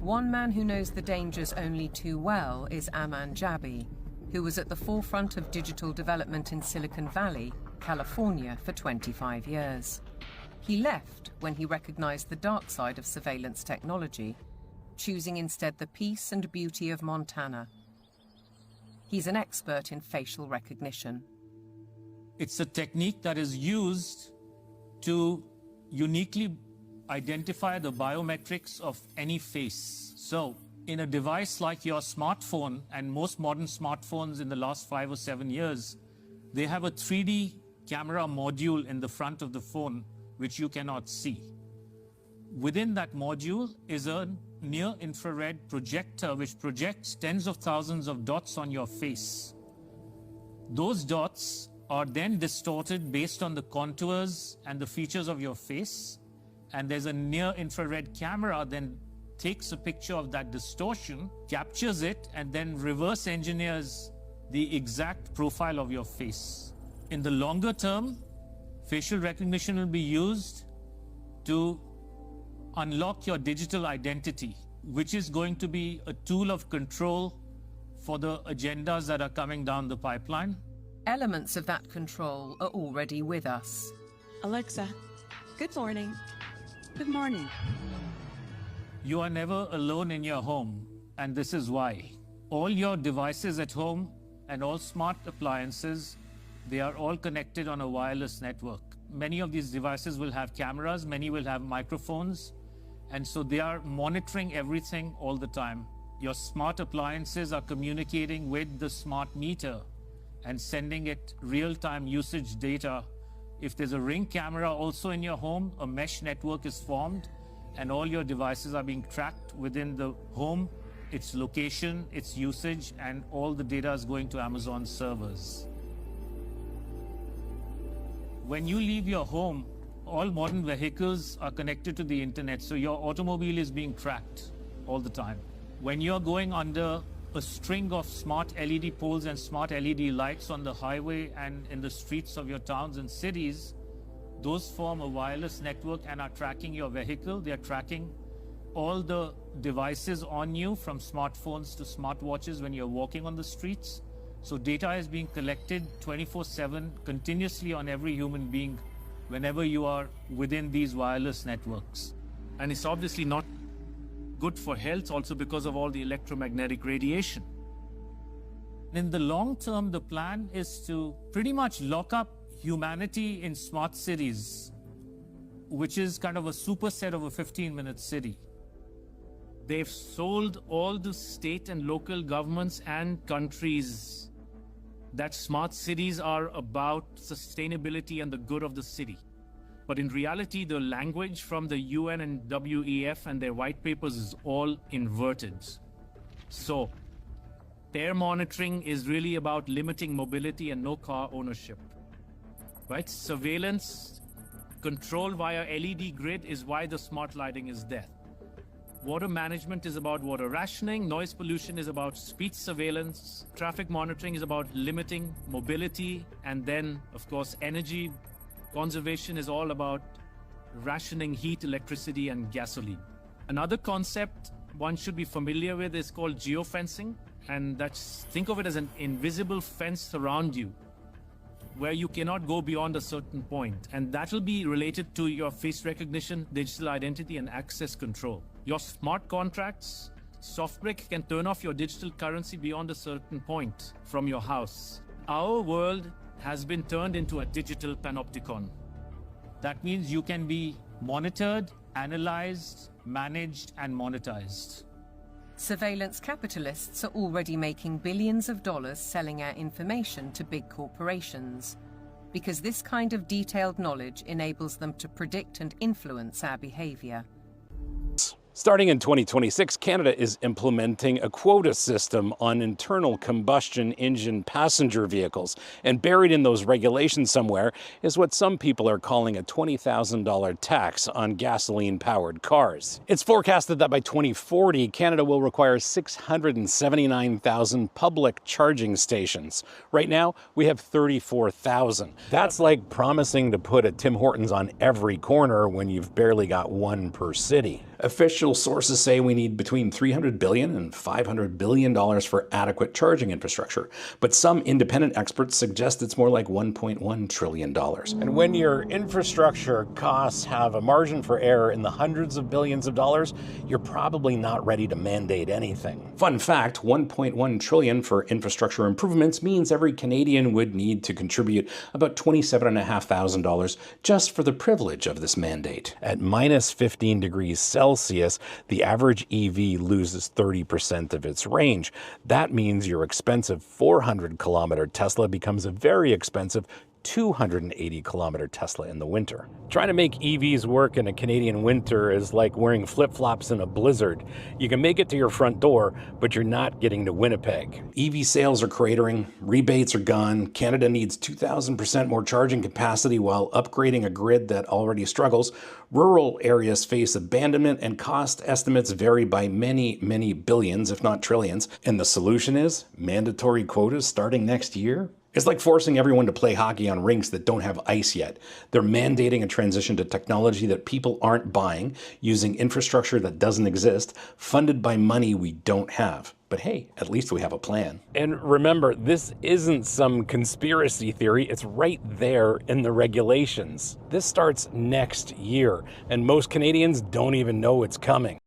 One man who knows the dangers only too well is Aman Jabi, who was at the forefront of digital development in Silicon Valley, California, for 25 years. He left when he recognized the dark side of surveillance technology, choosing instead the peace and beauty of Montana. He's an expert in facial recognition. It's a technique that is used to uniquely identify the biometrics of any face. So, in a device like your smartphone, and most modern smartphones in the last 5 or 7 years, they have a 3D camera module in the front of the phone, which you cannot see. Within that module is a near-infrared projector, which projects tens of thousands of dots on your face. Those dots are then distorted based on the contours and the features of your face. And there's a near-infrared camera then takes a picture of that distortion, captures it, and then reverse engineers the exact profile of your face. In the longer term, facial recognition will be used to unlock your digital identity, which is going to be a tool of control for the agendas that are coming down the pipeline. Elements of that control are already with us. Alexa, good morning. Good morning. You are never alone in your home, and this is why. All your devices at home and all smart appliances, they are all connected on a wireless network. Many of these devices will have cameras, many will have microphones, and so they are monitoring everything all the time. Your smart appliances are communicating with the smart meter and sending it real-time usage data. If there's a Ring camera also in your home, a mesh network is formed, and all your devices are being tracked within the home, its location, its usage, and all the data is going to Amazon servers. When you leave your home, all modern vehicles are connected to the internet, so your automobile is being tracked all the time. When you're going under a string of smart LED poles and smart LED lights on the highway and in the streets of your towns and cities, those form a wireless network and are tracking your vehicle. They are tracking all the devices on you, from smartphones to smartwatches when you're walking on the streets. So data is being collected 24/7 continuously on every human being whenever you are within these wireless networks. And it's obviously not good for health also because of all the electromagnetic radiation. In the long term, the plan is to pretty much lock up humanity in smart cities, which is kind of a superset of a 15-minute city. They've sold all the state and local governments and countries that smart cities are about sustainability and the good of the city. But in reality, the language from the UN and WEF and their white papers is all inverted. So, their monitoring is really about limiting mobility and no car ownership. Right? Surveillance, control via LED grid is why the smart lighting is there. Water management is about water rationing, noise pollution is about speed surveillance, traffic monitoring is about limiting mobility, and then, of course, energy conservation is all about rationing heat, electricity, and gasoline. Another concept one should be familiar with is called geofencing, and think of it as an invisible fence around you, where you cannot go beyond a certain point, and that will be related to your face recognition, digital identity, and access control. Your smart contracts, SoftBrick can turn off your digital currency beyond a certain point from your house. Our world has been turned into a digital panopticon. That means you can be monitored, analyzed, managed, and monetized. Surveillance capitalists are already making billions of dollars selling our information to big corporations, because this kind of detailed knowledge enables them to predict and influence our behavior. Starting in 2026, Canada is implementing a quota system on internal combustion engine passenger vehicles. And buried in those regulations somewhere is what some people are calling a $20,000 tax on gasoline-powered cars. It's forecasted that by 2040, Canada will require 679,000 public charging stations. Right now, we have 34,000. That's like promising to put a Tim Hortons on every corner when you've barely got one per city. Officially, Official sources say we need between $300 billion and $500 billion for adequate charging infrastructure, but some independent experts suggest it's more like $1.1 trillion. And when your infrastructure costs have a margin for error in the hundreds of billions of dollars, you're probably not ready to mandate anything. Fun fact, $1.1 trillion for infrastructure improvements means every Canadian would need to contribute about $27,500 just for the privilege of this mandate. At minus 15 degrees Celsius, the average EV loses 30% of its range. That means your expensive 400-kilometer Tesla becomes a very expensive 280-kilometer Tesla in the winter. Trying to make EVs work in a Canadian winter is like wearing flip-flops in a blizzard. You can make it to your front door, but you're not getting to Winnipeg. EV sales are cratering, rebates are gone, Canada needs 2,000% more charging capacity while upgrading a grid that already struggles. Rural areas face abandonment, and cost estimates vary by many, many billions, if not trillions. And the solution is mandatory quotas starting next year? It's like forcing everyone to play hockey on rinks that don't have ice yet. They're mandating a transition to technology that people aren't buying, using infrastructure that doesn't exist, funded by money we don't have. But hey, at least we have a plan. And remember, this isn't some conspiracy theory. It's right there in the regulations. This starts next year, and most Canadians don't even know it's coming.